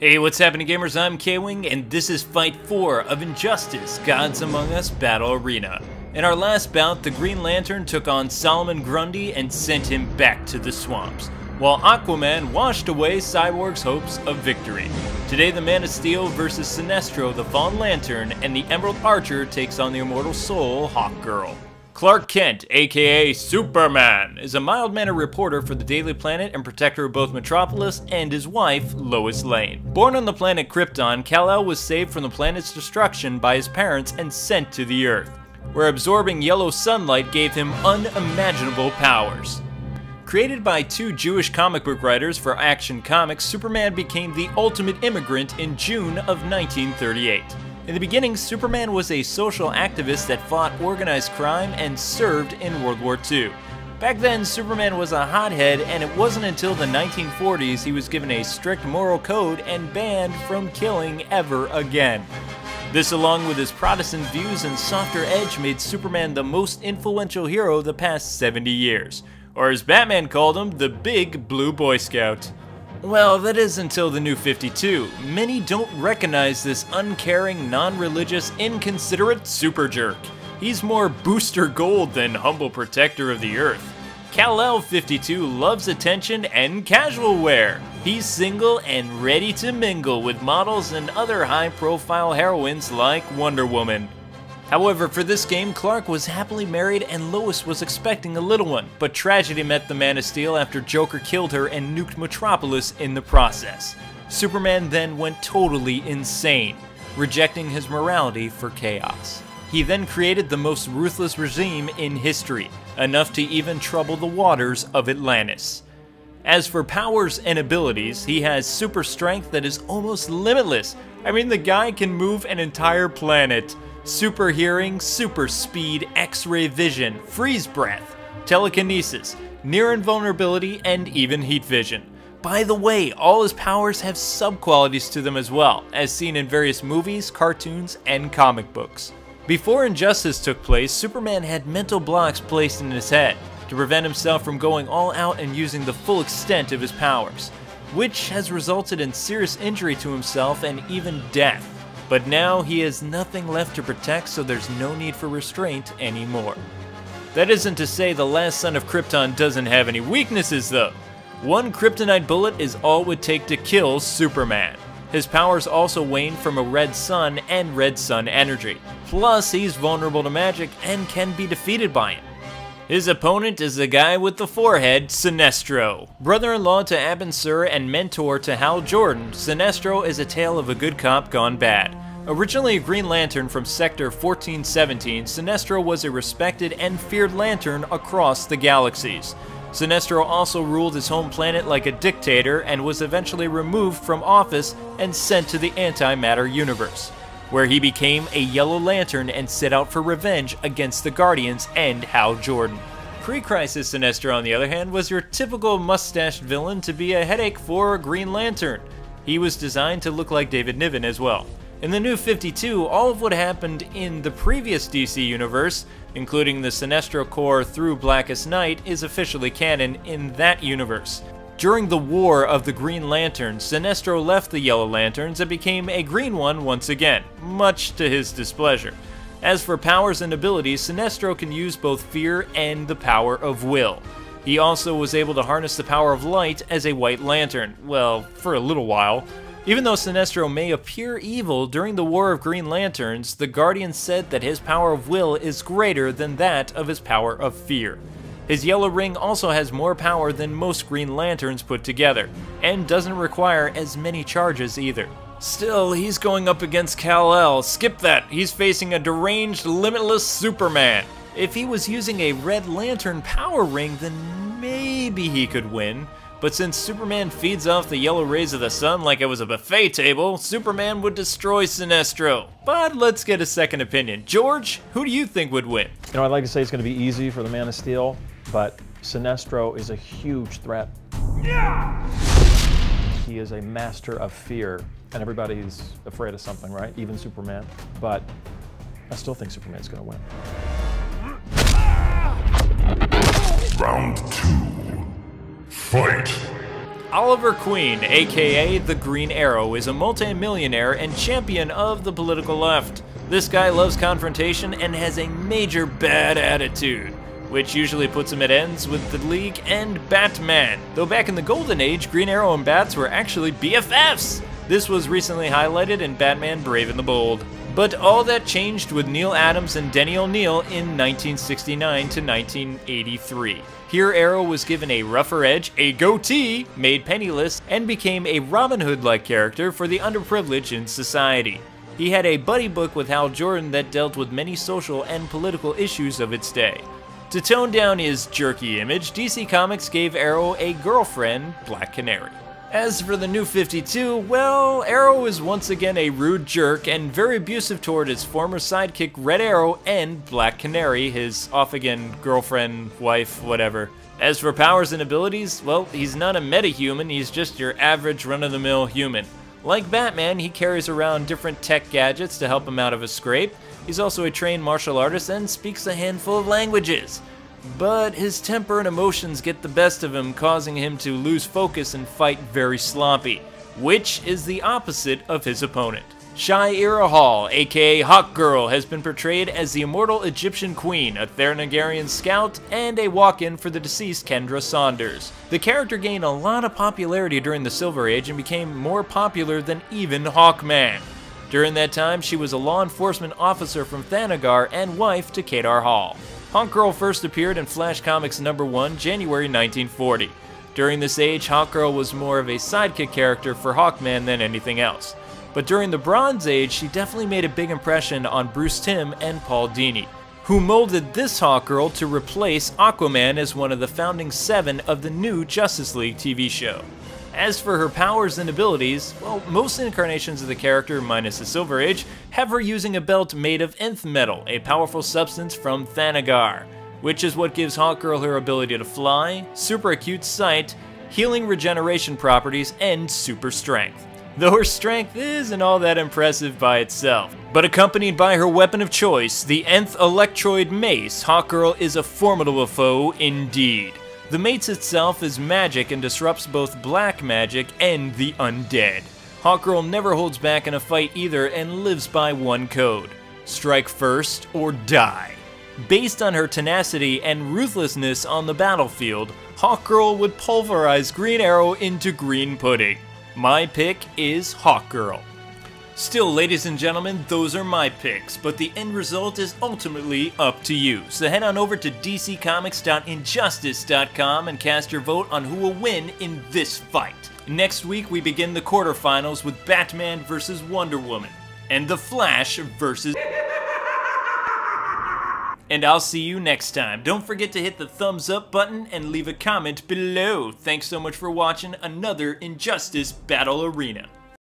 Hey, what's happening, gamers? I'm K-Wing, and this is Fight 4 of Injustice: Gods Among Us Battle Arena. In our last bout, the Green Lantern took on Solomon Grundy and sent him back to the swamps, while Aquaman washed away Cyborg's hopes of victory. Today, the Man of Steel versus Sinestro, the Fallen Lantern, and the Emerald Archer takes on the Immortal Soul, Hawkgirl. Clark Kent, aka Superman, is a mild-mannered reporter for the Daily Planet and protector of both Metropolis and his wife, Lois Lane. Born on the planet Krypton, Kal-El was saved from the planet's destruction by his parents and sent to the Earth, where absorbing yellow sunlight gave him unimaginable powers. Created by two Jewish comic book writers for Action Comics, Superman became the ultimate immigrant in June of 1938. In the beginning, Superman was a social activist that fought organized crime and served in World War II. Back then, Superman was a hothead, and it wasn't until the 1940s he was given a strict moral code and banned from killing ever again. This, along with his Protestant views and softer edge, made Superman the most influential hero the past 70 years. Or as Batman called him, the Big Blue Boy Scout. Well, that is until the New 52. Many don't recognize this uncaring, non-religious, inconsiderate super jerk. He's more Booster Gold than humble protector of the Earth. Kal-El 52 loves attention and casual wear. He's single and ready to mingle with models and other high-profile heroines like Wonder Woman. However, for this game, Clark was happily married and Lois was expecting a little one, but tragedy met the Man of Steel after Joker killed her and nuked Metropolis in the process. Superman then went totally insane, rejecting his morality for chaos. He then created the most ruthless regime in history, enough to even trouble the waters of Atlantis. As for powers and abilities, he has super strength that is almost limitless. I mean, the guy can move an entire planet. Super hearing, super speed, X-ray vision, freeze breath, telekinesis, near invulnerability, and even heat vision. By the way, all his powers have sub-qualities to them as well, as seen in various movies, cartoons, and comic books. Before Injustice took place, Superman had mental blocks placed in his head to prevent himself from going all out and using the full extent of his powers, which has resulted in serious injury to himself and even death. But now he has nothing left to protect, so there's no need for restraint anymore. That isn't to say the last son of Krypton doesn't have any weaknesses though. One kryptonite bullet is all it would take to kill Superman. His powers also wane from a red sun and red sun energy. Plus, he's vulnerable to magic and can be defeated by it. His opponent is the guy with the forehead, Sinestro. Brother-in-law to Abin Sur and mentor to Hal Jordan, Sinestro is a tale of a good cop gone bad. Originally a Green Lantern from Sector 1417, Sinestro was a respected and feared lantern across the galaxies. Sinestro also ruled his home planet like a dictator and was eventually removed from office and sent to the antimatter universe, where he became a Yellow Lantern and set out for revenge against the Guardians and Hal Jordan. Pre-Crisis Sinestro, on the other hand, was your typical mustached villain to be a headache for a Green Lantern. He was designed to look like David Niven as well. In the New 52, all of what happened in the previous DC universe, including the Sinestro Corps through Blackest Night, is officially canon in that universe. During the War of the Green Lanterns, Sinestro left the Yellow Lanterns and became a green one once again, much to his displeasure. As for powers and abilities, Sinestro can use both fear and the power of will. He also was able to harness the power of light as a White Lantern, well, for a little while. Even though Sinestro may appear evil during the War of Green Lanterns, the Guardians said that his power of will is greater than that of his power of fear. His yellow ring also has more power than most Green Lanterns put together, and doesn't require as many charges either. Still, he's going up against Kal-El. Skip that, he's facing a deranged, limitless Superman. If he was using a Red Lantern power ring, then maybe he could win. But since Superman feeds off the yellow rays of the sun like it was a buffet table, Superman would destroy Sinestro. But let's get a second opinion. George, who do you think would win? You know, I'd like to say it's going to be easy for the Man of Steel, but Sinestro is a huge threat. Yeah! He is a master of fear, and everybody's afraid of something, right? Even Superman. But I still think Superman's going to win. Round 2. Fight! Oliver Queen, aka the Green Arrow, is a multi-millionaire and champion of the political left. This guy loves confrontation and has a major bad attitude, which usually puts him at ends with the League and Batman. Though back in the Golden Age, Green Arrow and Bats were actually BFFs. This was recently highlighted in Batman Brave and the Bold. But all that changed with Neil Adams and Denny O'Neil in 1969 to 1983. Here Arrow was given a rougher edge, a goatee, made penniless, and became a Robin Hood-like character for the underprivileged in society. He had a buddy book with Hal Jordan that dealt with many social and political issues of its day. To tone down his jerky image, DC Comics gave Arrow a girlfriend, Black Canary. As for the New 52, well, Arrow is once again a rude jerk and very abusive toward his former sidekick Red Arrow and Black Canary, his off-again girlfriend, wife, whatever. As for powers and abilities, well, he's not a metahuman, he's just your average run-of-the-mill human. Like Batman, he carries around different tech gadgets to help him out of a scrape. He's also a trained martial artist and speaks a handful of languages. But his temper and emotions get the best of him, causing him to lose focus and fight very sloppy, which is the opposite of his opponent. Shai-Ira Hall, aka Hawkgirl, has been portrayed as the immortal Egyptian queen, a Thanagarian scout, and a walk-in for the deceased Kendra Saunders. The character gained a lot of popularity during the Silver Age and became more popular than even Hawkman. During that time, she was a law enforcement officer from Thanagar and wife to Kadar Hall. Hawkgirl first appeared in Flash Comics #1, January 1940. During this age, Hawkgirl was more of a sidekick character for Hawkman than anything else. But during the Bronze Age, she definitely made a big impression on Bruce Timm and Paul Dini, who molded this Hawkgirl to replace Aquaman as one of the founding 7 of the new Justice League TV show. As for her powers and abilities, well, most incarnations of the character, minus the Silver Age, have her using a belt made of nth metal, a powerful substance from Thanagar, which is what gives Hawkgirl her ability to fly, super acute sight, healing regeneration properties, and super strength. Though her strength isn't all that impressive by itself. But accompanied by her weapon of choice, the nth Electroid Mace, Hawkgirl is a formidable foe indeed. The mace itself is magic and disrupts both black magic and the undead. Hawkgirl never holds back in a fight either and lives by one code: strike first or die. Based on her tenacity and ruthlessness on the battlefield, Hawkgirl would pulverize Green Arrow into green pudding. My pick is Hawkgirl. Still, ladies and gentlemen, those are my picks, but the end result is ultimately up to you. So head on over to dccomics.injustice.com and cast your vote on who will win in this fight. Next week, we begin the quarterfinals with Batman vs. Wonder Woman, and The Flash vs. And I'll see you next time. Don't forget to hit the thumbs up button and leave a comment below. Thanks so much for watching another Injustice Battle Arena.